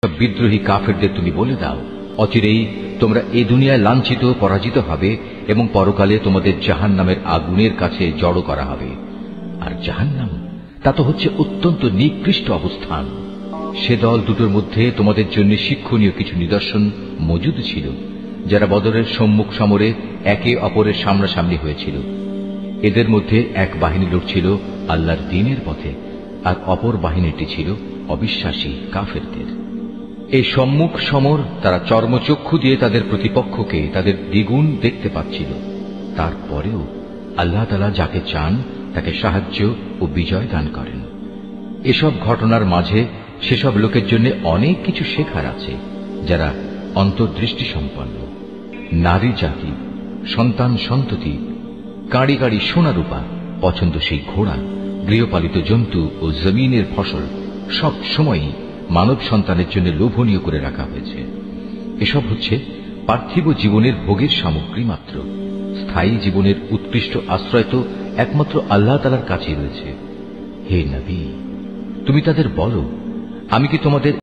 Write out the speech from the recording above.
বিদ্রোহী কাফেরদের তুমি বলে দাও, অচিরেই তোমরা এই দুনিয়ায় লাঞ্ছিত পরাজিত হবে এবং পরকালে তোমাদের জাহান্নামের আগুনের কাছে জড়ো করা হবে। আর জাহান্নাম তা তো হচ্ছে অত্যন্ত নিকৃষ্ট অবস্থান। সে দল দুটোর মধ্যে তোমাদের জন্য শিক্ষণীয় কিছু নিদর্শন মজুদ ছিল, যারা বদরের সম্মুখ সমরে একে অপরের সামনাসামনি হয়েছিল। এদের মধ্যে এক বাহিনী লড়ছিল আল্লাহর দ্বীনের পথে, আর অপর বাহিনীটি ছিল অবিশ্বাসী কাফেরদের। এই সম্মুখ সমর তারা চর্মচক্ষু দিয়ে তাদের প্রতিপক্ষকে তাদের দ্বিগুণ দেখতে পাচ্ছিল। তারপরেও আল্লাহ তাআলা যাকে চান তাকে সাহায্য ও বিজয় দান করেন। এসব ঘটনার মাঝে সেসব লোকের জন্য অনেক কিছু শেখার আছে, যারা অন্তর্দৃষ্টি সম্পন্ন। নারী জাতি, সন্তান সন্ততি, কাঁড়ি কাঁড়ি সোনা রূপা, পছন্দসই ঘোড়া, গৃহপালিত জন্তু ও জমিনের ফসল সব সময়ই মানব সন্তানের জন্য লোভনীয় করে রাখা হয়েছে। এসব হচ্ছে পার্থিব জীবনের ভোগের সামগ্রী মাত্র। স্থায়ী জীবনের উৎকৃষ্ট আশ্রয় তো একমাত্র আল্লাহ তাআলার কাছেই রয়েছে। হে নবী, তুমি তাদের বলো, আমি কি তোমাদের